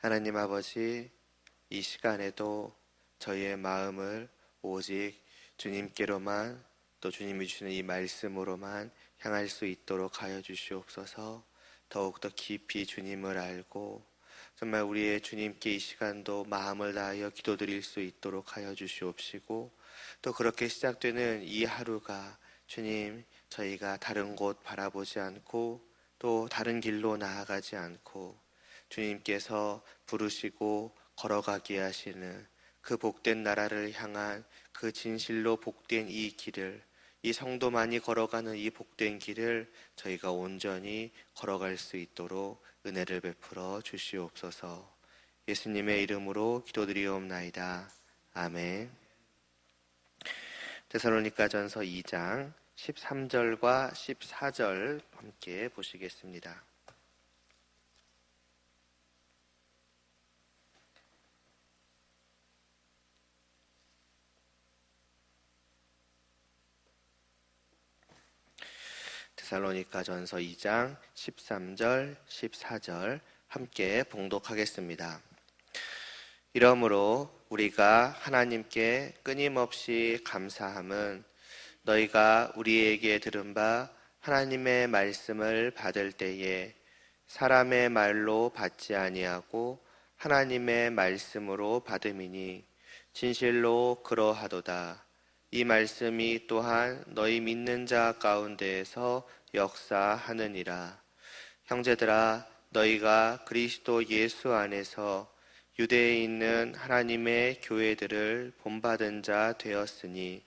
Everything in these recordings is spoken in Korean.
하나님 아버지, 이 시간에도 저희의 마음을 오직 주님께로만, 또 주님이 주시는 이 말씀으로만 향할 수 있도록 하여 주시옵소서. 더욱더 깊이 주님을 알고 정말 우리의 주님께 이 시간도 마음을 다하여 기도드릴 수 있도록 하여 주시옵시고, 또 그렇게 시작되는 이 하루가 주님, 저희가 다른 곳 바라보지 않고 또 다른 길로 나아가지 않고 주님께서 부르시고 걸어가게 하시는 그 복된 나라를 향한 그 진실로 복된 이 길을, 이 성도만이 걸어가는 이 복된 길을 저희가 온전히 걸어갈 수 있도록 은혜를 베풀어 주시옵소서. 예수님의 이름으로 기도드리옵나이다. 아멘. 데살로니가전서 2장 13절과 14절 함께 보시겠습니다. 데살로니가전서 2장 13절, 14절 함께 봉독하겠습니다. 이러므로 우리가 하나님께 끊임없이 감사함은 너희가 우리에게 들은 바 하나님의 말씀을 받을 때에 사람의 말로 받지 아니하고 하나님의 말씀으로 받음이니 진실로 그러하도다. 이 말씀이 또한 너희 믿는 자 가운데에서 역사하느니라. 형제들아, 너희가 그리스도 예수 안에서 유대에 있는 하나님의 교회들을 본받은 자 되었으니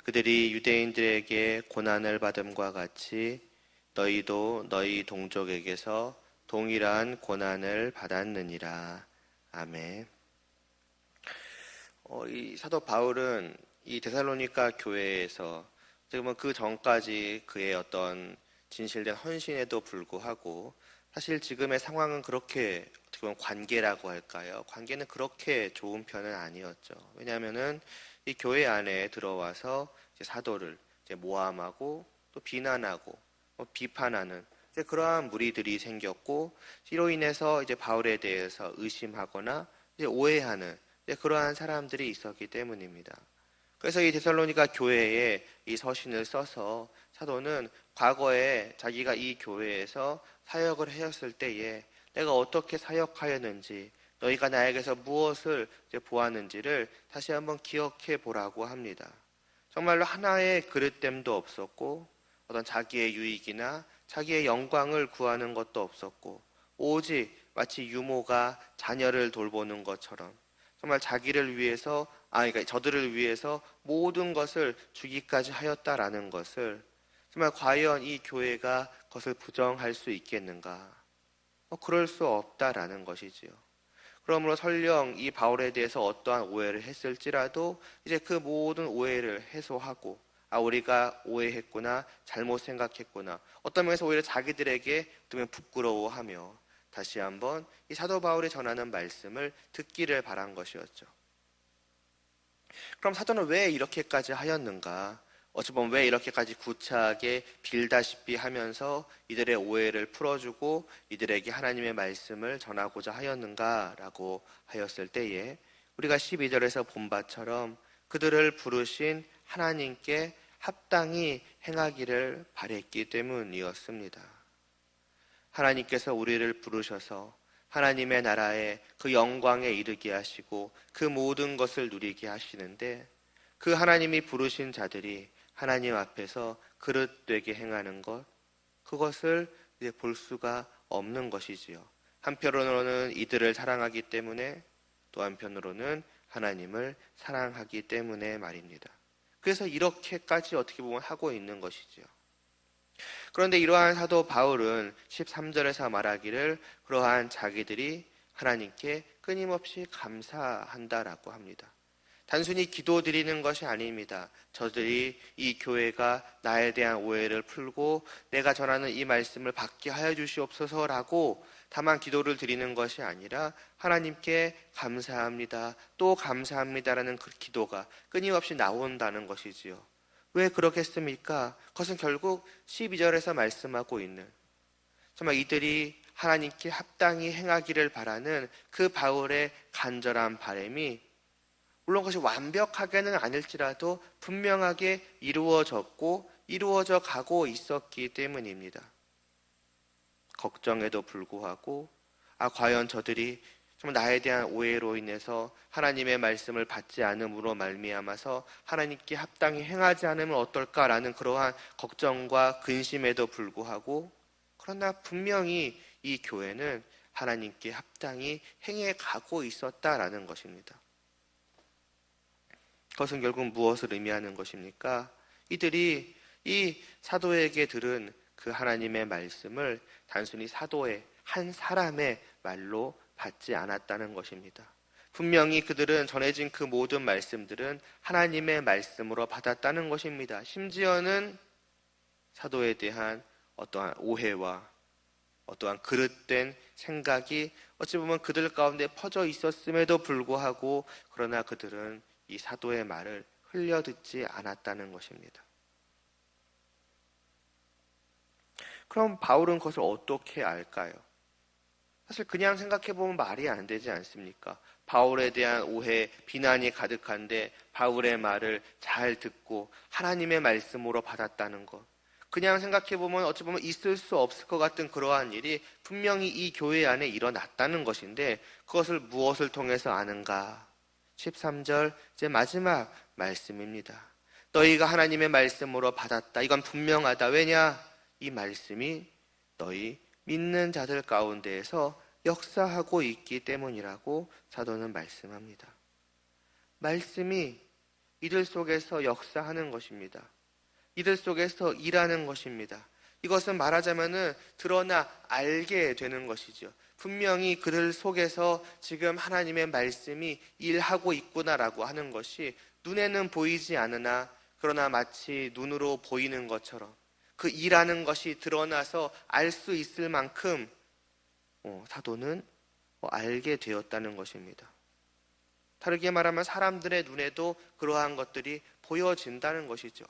그들이 유대인들에게 고난을 받음과 같이 너희도 너희 동족에게서 동일한 고난을 받았느니라. 아멘. 이 사도 바울은 이 데살로니가 교회에서 지금은 그 전까지 그의 어떤 진실된 헌신에도 불구하고 사실 지금의 상황은 그렇게 어떻게 보면 관계라고 할까요? 관계는 그렇게 좋은 편은 아니었죠. 왜냐하면은 이 교회 안에 들어와서 이제 사도를 이제 모함하고 또 비난하고 비판하는 이제 그러한 무리들이 생겼고, 이로 인해서 이제 바울에 대해서 의심하거나 이제 오해하는 이제 그러한 사람들이 있었기 때문입니다. 그래서 이 데살로니가 교회에 이 서신을 써서 사도는 과거에 자기가 이 교회에서 사역을 하였을 때에 내가 어떻게 사역하였는지, 너희가 나에게서 무엇을 이제 보았는지를 다시 한번 기억해 보라고 합니다. 정말로 하나의 그릇됨도 없었고 어떤 자기의 유익이나 자기의 영광을 구하는 것도 없었고, 오직 마치 유모가 자녀를 돌보는 것처럼 정말 자기를 위해서, 그러니까 저들을 위해서 모든 것을 주기까지 하였다라는 것을, 정말 과연 이 교회가 그것을 부정할 수 있겠는가? 그럴 수 없다라는 것이지요. 그러므로 설령 이 바울에 대해서 어떠한 오해를 했을지라도 이제 그 모든 오해를 해소하고, 우리가 오해했구나, 잘못 생각했구나, 어떤 면에서 오히려 자기들에게 부끄러워하며 다시 한번 이 사도 바울이 전하는 말씀을 듣기를 바란 것이었죠. 그럼 사도는 왜 이렇게까지 하였는가? 어찌 보면 왜 이렇게까지 구차하게 빌다시피 하면서 이들의 오해를 풀어주고 이들에게 하나님의 말씀을 전하고자 하였는가라고 하였을 때에 우리가 12절에서 본 바처럼 그들을 부르신 하나님께 합당히 행하기를 바랬기 때문이었습니다. 하나님께서 우리를 부르셔서 하나님의 나라에 그 영광에 이르게 하시고 그 모든 것을 누리게 하시는데, 그 하나님이 부르신 자들이 하나님 앞에서 그릇되게 행하는 것, 그것을 이제 볼 수가 없는 것이지요. 한편으로는 이들을 사랑하기 때문에, 또 한편으로는 하나님을 사랑하기 때문에 말입니다. 그래서 이렇게까지 어떻게 보면 하고 있는 것이지요. 그런데 이러한 사도 바울은 13절에서 말하기를 그러한 자기들이 하나님께 끊임없이 감사한다라고 합니다. 단순히 기도드리는 것이 아닙니다. 저들이 이 교회가 나에 대한 오해를 풀고 내가 전하는 이 말씀을 받게 하여 주시옵소서라고 다만 기도를 드리는 것이 아니라 하나님께 감사합니다, 또 감사합니다라는 그 기도가 끊임없이 나온다는 것이지요. 왜 그렇겠습니까? 그것은 결국 12절에서 말씀하고 있는, 정말 이들이 하나님께 합당히 행하기를 바라는 그 바울의 간절한 바람이 물론 그것이 완벽하게는 아닐지라도 분명하게 이루어졌고 이루어져 가고 있었기 때문입니다. 걱정에도 불구하고 과연 저들이 정말 나에 대한 오해로 인해서 하나님의 말씀을 받지 않음으로 말미암아서 하나님께 합당히 행하지 않으면 어떨까라는 그러한 걱정과 근심에도 불구하고 그러나 분명히 이 교회는 하나님께 합당히 행해 가고 있었다라는 것입니다. 그것은 결국 무엇을 의미하는 것입니까? 이들이 이 사도에게 들은 그 하나님의 말씀을 단순히 사도의 한 사람의 말로 받지 않았다는 것입니다. 분명히 그들은 전해진 그 모든 말씀들은 하나님의 말씀으로 받았다는 것입니다. 심지어는 사도에 대한 어떠한 오해와 어떠한 그릇된 생각이 어찌 보면 그들 가운데 퍼져 있었음에도 불구하고 그러나 그들은 이 사도의 말을 흘려듣지 않았다는 것입니다. 그럼 바울은 그것을 어떻게 알까요? 사실 그냥 생각해보면 말이 안 되지 않습니까? 바울에 대한 오해, 비난이 가득한데 바울의 말을 잘 듣고 하나님의 말씀으로 받았다는 것. 그냥 생각해보면 어찌 보면 있을 수 없을 것 같은 그러한 일이 분명히 이 교회 안에 일어났다는 것인데 그것을 무엇을 통해서 아는가? 13절 이제 마지막 말씀입니다. 너희가 하나님의 말씀으로 받았다. 이건 분명하다. 왜냐? 이 말씀이 너희 믿는 자들 가운데에서 역사하고 있기 때문이라고 사도는 말씀합니다. 말씀이 이들 속에서 역사하는 것입니다. 이들 속에서 일하는 것입니다. 이것은 말하자면은 드러나 알게 되는 것이죠. 분명히 그들 속에서 지금 하나님의 말씀이 일하고 있구나라고 하는 것이 눈에는 보이지 않으나 그러나 마치 눈으로 보이는 것처럼 그 일하는 것이 드러나서 알 수 있을 만큼 사도는 알게 되었다는 것입니다. 다르게 말하면 사람들의 눈에도 그러한 것들이 보여진다는 것이죠.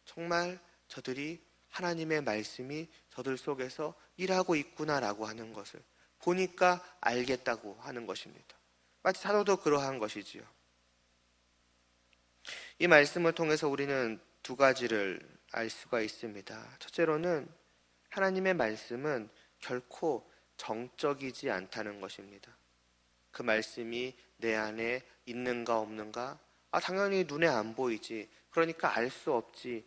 정말 저들이 하나님의 말씀이 저들 속에서 일하고 있구나라고 하는 것을 보니까 알겠다고 하는 것입니다. 마치 사도도 그러한 것이지요. 이 말씀을 통해서 우리는 두 가지를 알 수가 있습니다. 첫째로는 하나님의 말씀은 결코 정적이지 않다는 것입니다. 그 말씀이 내 안에 있는가 없는가? 당연히 눈에 안 보이지. 그러니까 알 수 없지.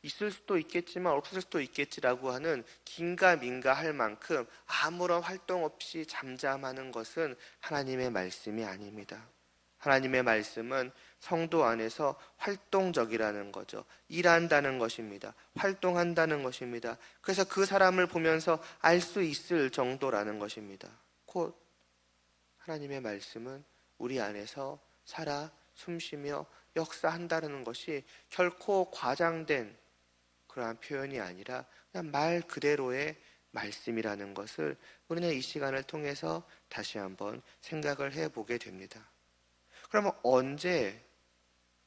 있을 수도 있겠지만 없을 수도 있겠지라고 하는 긴가민가 할 만큼 아무런 활동 없이 잠잠하는 것은 하나님의 말씀이 아닙니다. 하나님의 말씀은 성도 안에서 활동적이라는 거죠. 일한다는 것입니다. 활동한다는 것입니다. 그래서 그 사람을 보면서 알 수 있을 정도라는 것입니다. 곧 하나님의 말씀은 우리 안에서 살아 숨쉬며 역사한다는 것이 결코 과장된 그러한 표현이 아니라 그냥 말 그대로의 말씀이라는 것을 우리는 이 시간을 통해서 다시 한번 생각을 해보게 됩니다. 그러면 언제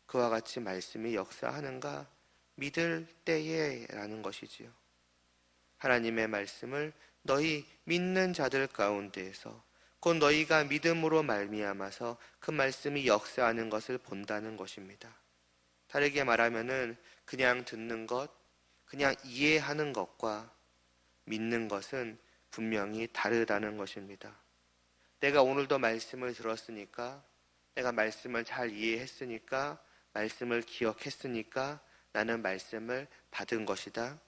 그와 같이 말씀이 역사하는가? 믿을 때에 라는 것이지요. 하나님의 말씀을 너희 믿는 자들 가운데에서 곧 너희가 믿음으로 말미암아서 그 말씀이 역사하는 것을 본다는 것입니다. 다르게 말하면은 그냥 듣는 것, 그냥 이해하는 것과 믿는 것은 분명히 다르다는 것입니다. 내가 오늘도 말씀을 들었으니까, 내가 말씀을 잘 이해했으니까, 말씀을 기억했으니까 나는 말씀을 받은 것이다.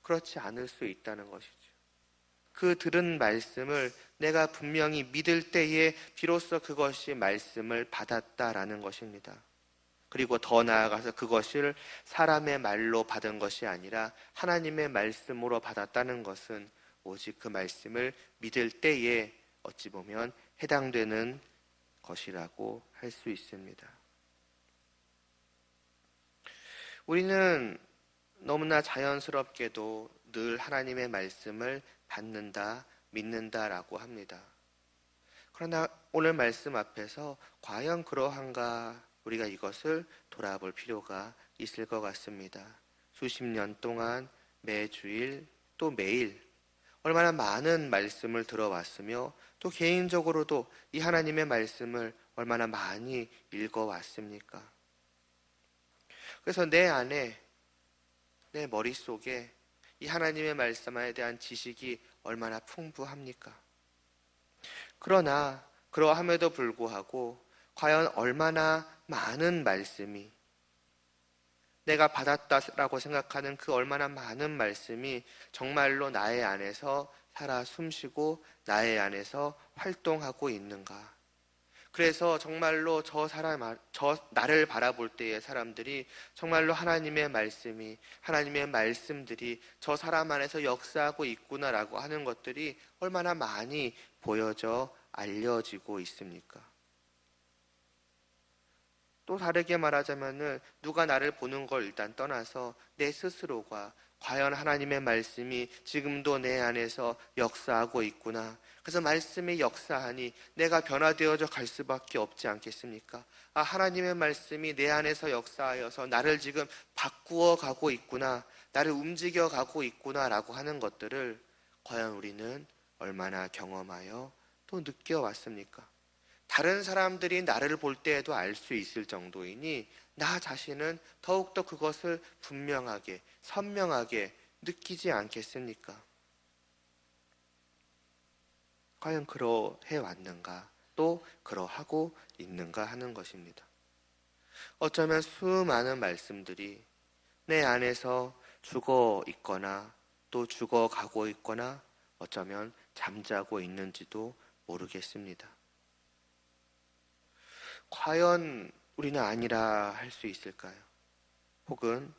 그렇지 않을 수 있다는 것이죠. 그 들은 말씀을 내가 분명히 믿을 때에 비로소 그것이 말씀을 받았다라는 것입니다. 그리고 더 나아가서 그것을 사람의 말로 받은 것이 아니라 하나님의 말씀으로 받았다는 것은 오직 그 말씀을 믿을 때에 어찌 보면 해당되는 것이라고 할 수 있습니다. 우리는 너무나 자연스럽게도 늘 하나님의 말씀을 받는다, 믿는다라고 합니다. 그러나 오늘 말씀 앞에서 과연 그러한가 우리가 이것을 돌아볼 필요가 있을 것 같습니다. 수십 년 동안 매주일 또 매일 얼마나 많은 말씀을 들어왔으며 또 개인적으로도 이 하나님의 말씀을 얼마나 많이 읽어왔습니까? 그래서 내 안에, 내 머릿속에 이 하나님의 말씀에 대한 지식이 얼마나 풍부합니까? 그러나 그러함에도 불구하고 과연 얼마나 많은 말씀이, 내가 받았다라고 생각하는 그 얼마나 많은 말씀이 정말로 나의 안에서 살아 숨쉬고 나의 안에서 활동하고 있는가? 그래서 정말로 나를 바라볼 때의 사람들이 정말로 하나님의 말씀들이 저 사람 안에서 역사하고 있구나라고 하는 것들이 얼마나 많이 보여져 알려지고 있습니까? 또 다르게 말하자면은 누가 나를 보는 걸 일단 떠나서 내 스스로가 과연 하나님의 말씀이 지금도 내 안에서 역사하고 있구나. 그래서 말씀이 역사하니 내가 변화되어져 갈 수밖에 없지 않겠습니까? 아, 하나님의 말씀이 내 안에서 역사하여서 나를 지금 바꾸어 가고 있구나. 나를 움직여 가고 있구나라고 하는 것들을 과연 우리는 얼마나 경험하여 또 느껴왔습니까? 다른 사람들이 나를 볼 때에도 알 수 있을 정도이니 나 자신은 더욱더 그것을 분명하게, 선명하게 느끼지 않겠습니까? 과연 그러해 왔는가, 또 그러하고 있는가 하는 것입니다. 어쩌면 수많은 말씀들이 내 안에서 죽어 있거나 또 죽어가고 있거나 어쩌면 잠자고 있는지도 모르겠습니다. 과연 우리는 아니라 할 수 있을까요? 혹은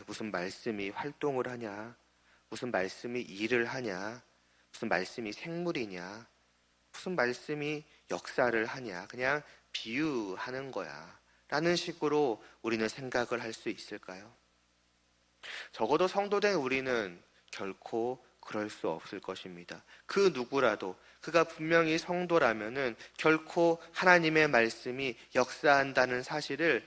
무슨 말씀이 활동을 하냐, 무슨 말씀이 일을 하냐, 무슨 말씀이 생물이냐, 무슨 말씀이 역사를 하냐, 그냥 비유하는 거야 라는 식으로 우리는 생각을 할 수 있을까요? 적어도 성도된 우리는 결코 그럴 수 없을 것입니다. 그 누구라도 그가 분명히 성도라면은 결코 하나님의 말씀이 역사한다는 사실을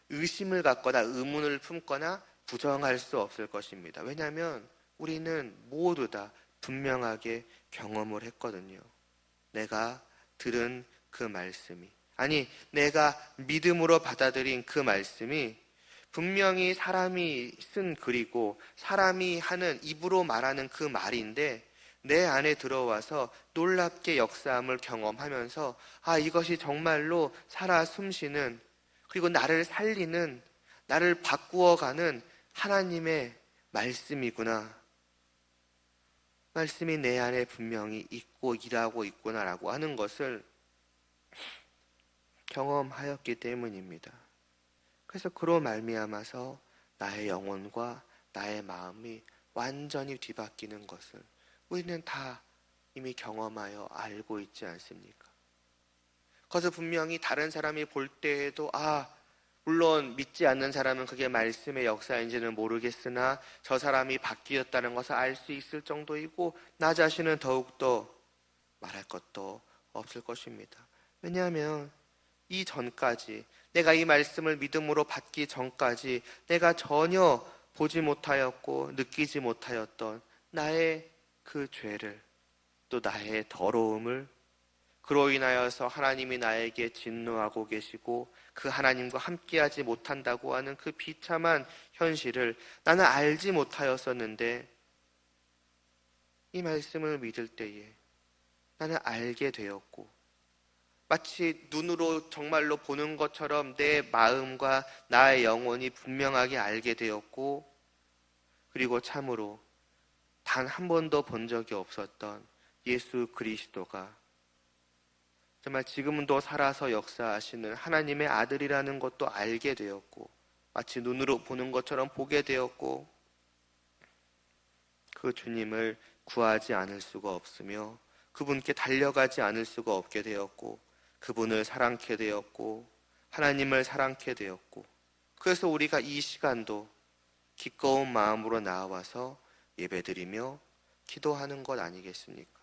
의심을 갖거나 의문을 품거나 부정할 수 없을 것입니다. 왜냐하면 우리는 모두 다 분명하게 경험을 했거든요. 내가 들은 그 말씀이, 아니 내가 믿음으로 받아들인 그 말씀이 분명히 사람이 쓴 글이고 사람이 하는 입으로 말하는 그 말인데 내 안에 들어와서 놀랍게 역사함을 경험하면서 이것이 정말로 살아 숨쉬는, 그리고 나를 살리는, 나를 바꾸어가는 하나님의 말씀이구나. 말씀이 내 안에 분명히 있고 일하고 있구나라고 하는 것을 경험하였기 때문입니다. 그래서 그로 말미암아서 나의 영혼과 나의 마음이 완전히 뒤바뀌는 것을 우리는 다 이미 경험하여 알고 있지 않습니까? 그래서 분명히 다른 사람이 볼 때에도 물론 믿지 않는 사람은 그게 말씀의 역사인지는 모르겠으나 저 사람이 바뀌었다는 것을 알 수 있을 정도이고 나 자신은 더욱더 말할 것도 없을 것입니다. 왜냐하면 이 전까지, 내가 이 말씀을 믿음으로 받기 전까지 내가 전혀 보지 못하였고 느끼지 못하였던 나의 그 죄를, 또 나의 더러움을, 그로 인하여서 하나님이 나에게 진노하고 계시고 그 하나님과 함께하지 못한다고 하는 그 비참한 현실을 나는 알지 못하였었는데 이 말씀을 믿을 때에 나는 알게 되었고, 마치 눈으로 정말로 보는 것처럼 내 마음과 나의 영혼이 분명하게 알게 되었고, 그리고 참으로 단 한 번도 본 적이 없었던 예수 그리스도가 정말 지금도 살아서 역사하시는 하나님의 아들이라는 것도 알게 되었고, 마치 눈으로 보는 것처럼 보게 되었고, 그 주님을 구하지 않을 수가 없으며 그분께 달려가지 않을 수가 없게 되었고, 그분을 사랑케 되었고 하나님을 사랑케 되었고, 그래서 우리가 이 시간도 기꺼운 마음으로 나와서 예배드리며 기도하는 것 아니겠습니까?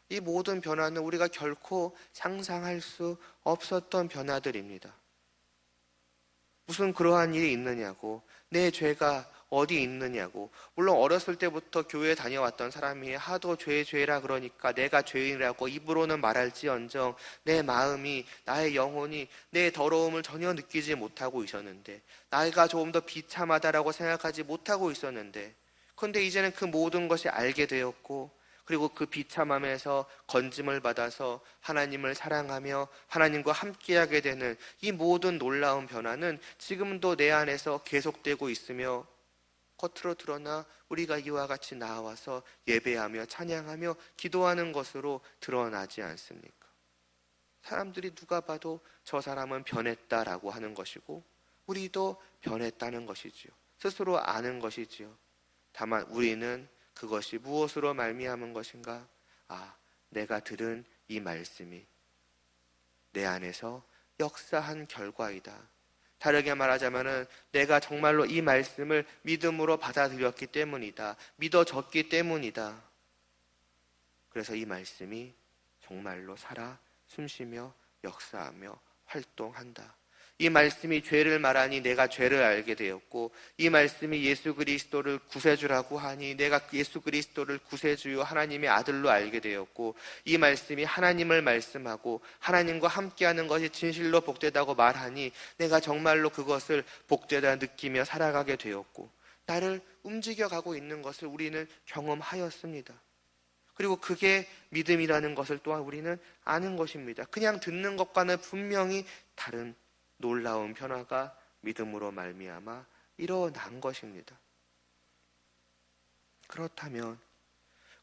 이 모든 변화는 우리가 결코 상상할 수 없었던 변화들입니다. 무슨 그러한 일이 있느냐고, 내 죄가 어디 있느냐고. 물론 어렸을 때부터 교회에 다녀왔던 사람이 하도 죄라 그러니까 내가 죄인이라고 입으로는 말할지언정 내 마음이, 나의 영혼이 내 더러움을 전혀 느끼지 못하고 있었는데, 나이가 조금 더 비참하다라고 생각하지 못하고 있었는데, 그런데 이제는 그 모든 것이 알게 되었고, 그리고 그 비참함에서 건짐을 받아서 하나님을 사랑하며 하나님과 함께하게 되는 이 모든 놀라운 변화는 지금도 내 안에서 계속되고 있으며, 겉으로 드러나 우리가 이와 같이 나와서 예배하며 찬양하며 기도하는 것으로 드러나지 않습니까? 사람들이 누가 봐도 저 사람은 변했다라고 하는 것이고, 우리도 변했다는 것이지요. 스스로 아는 것이지요. 다만 우리는 그것이 무엇으로 말미암은 것인가? 내가 들은 이 말씀이 내 안에서 역사한 결과이다. 다르게 말하자면은 내가 정말로 이 말씀을 믿음으로 받아들였기 때문이다. 믿어졌기 때문이다. 그래서 이 말씀이 정말로 살아 숨쉬며 역사하며 활동한다. 이 말씀이 죄를 말하니 내가 죄를 알게 되었고, 이 말씀이 예수 그리스도를 구세주라고 하니 내가 예수 그리스도를 구세주요 하나님의 아들로 알게 되었고, 이 말씀이 하나님을 말씀하고 하나님과 함께하는 것이 진실로 복되다고 말하니 내가 정말로 그것을 복되다 느끼며 살아가게 되었고, 나를 움직여가고 있는 것을 우리는 경험하였습니다. 그리고 그게 믿음이라는 것을 또한 우리는 아는 것입니다. 그냥 듣는 것과는 분명히 다른 놀라운 변화가 믿음으로 말미암아 일어난 것입니다. 그렇다면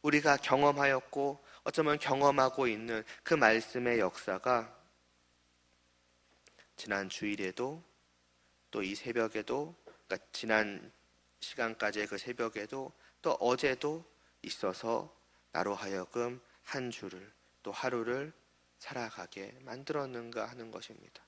우리가 경험하였고 어쩌면 경험하고 있는 그 말씀의 역사가 지난 주일에도 또 이 새벽에도, 그러니까 지난 시간까지의 그 새벽에도 또 어제도 있어서 나로 하여금 한 주를 또 하루를 살아가게 만들었는가 하는 것입니다.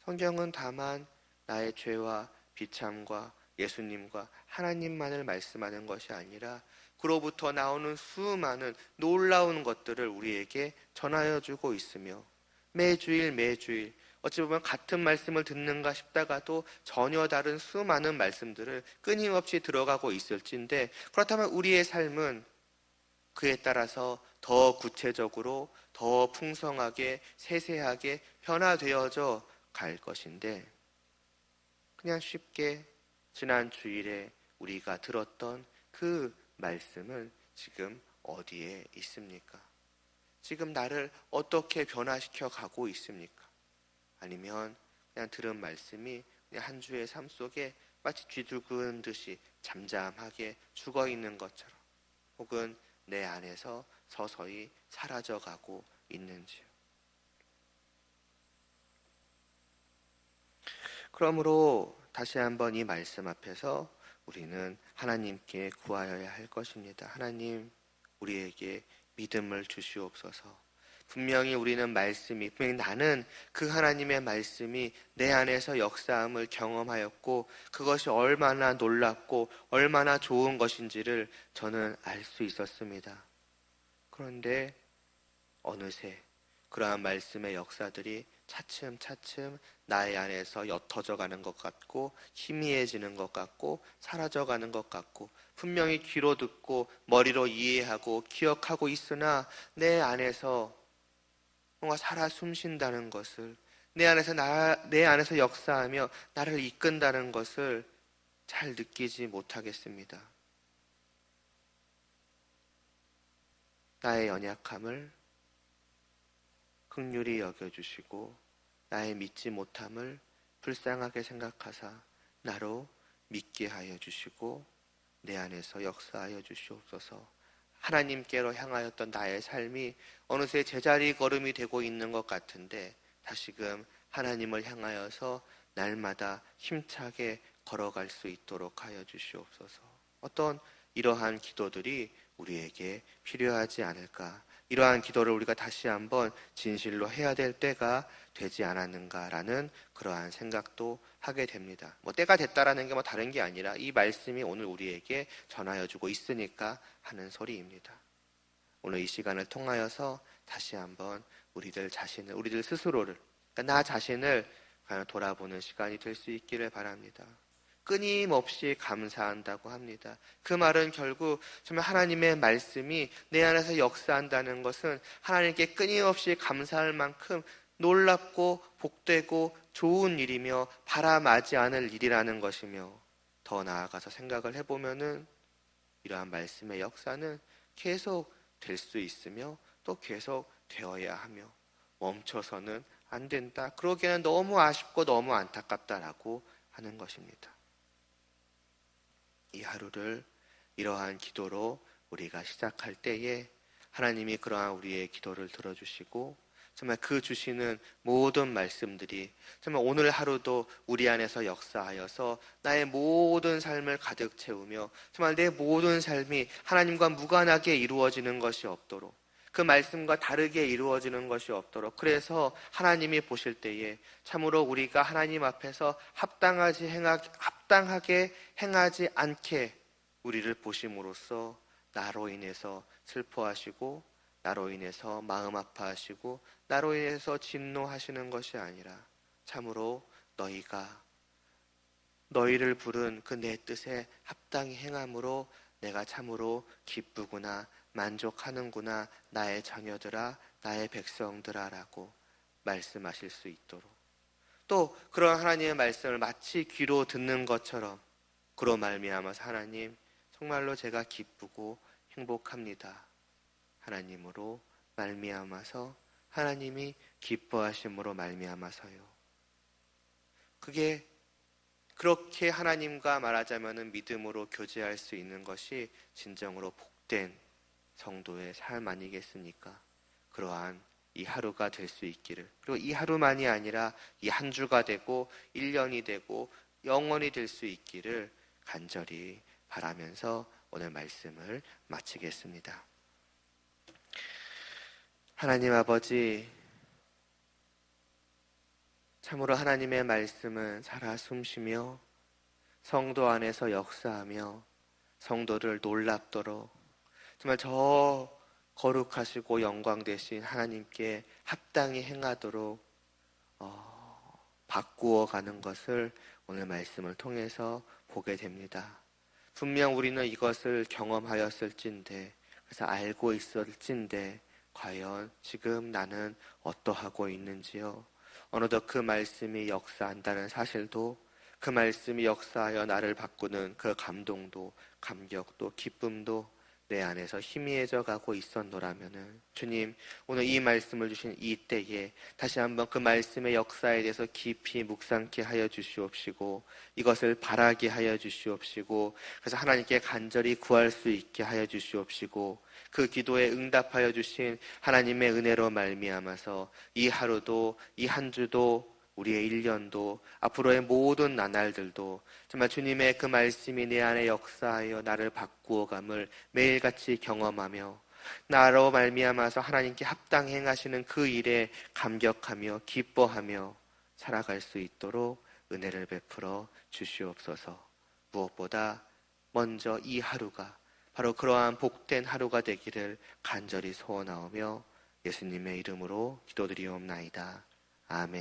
성경은 다만 나의 죄와 비참과 예수님과 하나님만을 말씀하는 것이 아니라 그로부터 나오는 수많은 놀라운 것들을 우리에게 전하여 주고 있으며, 매주일 어찌 보면 같은 말씀을 듣는가 싶다가도 전혀 다른 수많은 말씀들을 끊임없이 들어가고 있을진데, 그렇다면 우리의 삶은 그에 따라서 더 구체적으로 더 풍성하게 세세하게 변화되어져 갈 것인데, 그냥 쉽게 지난 주일에 우리가 들었던 그 말씀은 지금 어디에 있습니까? 지금 나를 어떻게 변화시켜 가고 있습니까? 아니면 그냥 들은 말씀이 그냥 한 주의 삶 속에 마치 쥐두근 듯이 잠잠하게 죽어 있는 것처럼, 혹은 내 안에서 서서히 사라져가고 있는지요. 그러므로 다시 한번 이 말씀 앞에서 우리는 하나님께 구하여야 할 것입니다. 하나님, 우리에게 믿음을 주시옵소서. 분명히 우리는 분명히 나는 그 하나님의 말씀이 내 안에서 역사함을 경험하였고, 그것이 얼마나 놀랍고 얼마나 좋은 것인지를 저는 알 수 있었습니다. 그런데 어느새 그러한 말씀의 역사들이 차츰차츰 나의 안에서 옅어져 가는 것 같고, 희미해지는 것 같고, 사라져 가는 것 같고, 분명히 귀로 듣고 머리로 이해하고 기억하고 있으나 내 안에서 뭔가 살아 숨쉰다는 것을, 내 안에서 역사하며 나를 이끈다는 것을 잘 느끼지 못하겠습니다. 나의 연약함을 긍휼히 여겨주시고 나의 믿지 못함을 불쌍하게 생각하사 나로 믿게 하여 주시고 내 안에서 역사하여 주시옵소서. 하나님께로 향하였던 나의 삶이 어느새 제자리 걸음이 되고 있는 것 같은데, 다시금 하나님을 향하여서 날마다 힘차게 걸어갈 수 있도록 하여 주시옵소서. 어떤 이러한 기도들이 우리에게 필요하지 않을까, 이러한 기도를 우리가 다시 한번 진실로 해야 될 때가 되지 않았는가라는 그러한 생각도 하게 됩니다. 때가 됐다라는 게 다른 게 아니라 이 말씀이 오늘 우리에게 전하여 주고 있으니까 하는 소리입니다. 오늘 이 시간을 통하여서 다시 한번 우리들 스스로를, 그러니까 나 자신을 돌아보는 시간이 될 수 있기를 바랍니다. 끊임없이 감사한다고 합니다. 그 말은 결국 정말 하나님의 말씀이 내 안에서 역사한다는 것은 하나님께 끊임없이 감사할 만큼 놀랍고 복되고 좋은 일이며 바람하지 않을 일이라는 것이며, 더 나아가서 생각을 해보면은 이러한 말씀의 역사는 계속 될 수 있으며 또 계속 되어야 하며 멈춰서는 안 된다. 그러기에는 너무 아쉽고 너무 안타깝다라고 하는 것입니다. 이 하루를 이러한 기도로 우리가 시작할 때에 하나님이 그러한 우리의 기도를 들어주시고 정말 그 주시는 모든 말씀들이 정말 오늘 하루도 우리 안에서 역사하여서 나의 모든 삶을 가득 채우며 정말 내 모든 삶이 하나님과 무관하게 이루어지는 것이 없도록, 그 말씀과 다르게 이루어지는 것이 없도록, 그래서 하나님이 보실 때에 참으로 우리가 하나님 앞에서 합당하게 행하지 않게 우리를 보심으로써 나로 인해서 슬퍼하시고 나로 인해서 마음 아파하시고 나로 인해서 진노하시는 것이 아니라 참으로 너희를 부른 그 내 뜻에 합당히 행함으로 내가 참으로 기쁘구나, 만족하는구나, 나의 자녀들아, 나의 백성들아 라고 말씀하실 수 있도록, 또 그런 하나님의 말씀을 마치 귀로 듣는 것처럼 그로 말미암아서 하나님 정말로 제가 기쁘고 행복합니다, 하나님으로 말미암아서 하나님이 기뻐하심으로 말미암아서요. 그게 그렇게 하나님과 말하자면 믿음으로 교제할 수 있는 것이 진정으로 복된 성도의 삶 아니겠습니까? 그러한 이 하루가 될 수 있기를, 그리고 이 하루만이 아니라 이 한 주가 되고 1년이 되고 영원히 될 수 있기를 간절히 바라면서 오늘 말씀을 마치겠습니다. 하나님 아버지, 참으로 하나님의 말씀은 살아 숨쉬며 성도 안에서 역사하며 성도를 놀랍도록 정말 저 거룩하시고 영광 되신 하나님께 합당히 행하도록 바꾸어 가는 것을 오늘 말씀을 통해서 보게 됩니다. 분명 우리는 이것을 경험하였을진데, 그래서 알고 있었을진데 과연 지금 나는 어떠하고 있는지요? 어느덧 그 말씀이 역사한다는 사실도, 그 말씀이 역사하여 나를 바꾸는 그 감동도, 감격도, 기쁨도 내 안에서 희미해져 가고 있었노라면은, 주님, 오늘 이 말씀을 주신 이 때에 다시 한번 그 말씀의 역사에 대해서 깊이 묵상케 하여 주시옵시고, 이것을 바라게 하여 주시옵시고, 그래서 하나님께 간절히 구할 수 있게 하여 주시옵시고, 그 기도에 응답하여 주신 하나님의 은혜로 말미암아서 이 하루도, 이 한 주도, 우리의 1년도, 앞으로의 모든 나날들도 정말 주님의 그 말씀이 내 안에 역사하여 나를 바꾸어감을 매일같이 경험하며 나로 말미암아서 하나님께 합당히 행하시는 그 일에 감격하며 기뻐하며 살아갈 수 있도록 은혜를 베풀어 주시옵소서. 무엇보다 먼저 이 하루가 바로 그러한 복된 하루가 되기를 간절히 소원하오며 예수님의 이름으로 기도드리옵나이다. 아멘.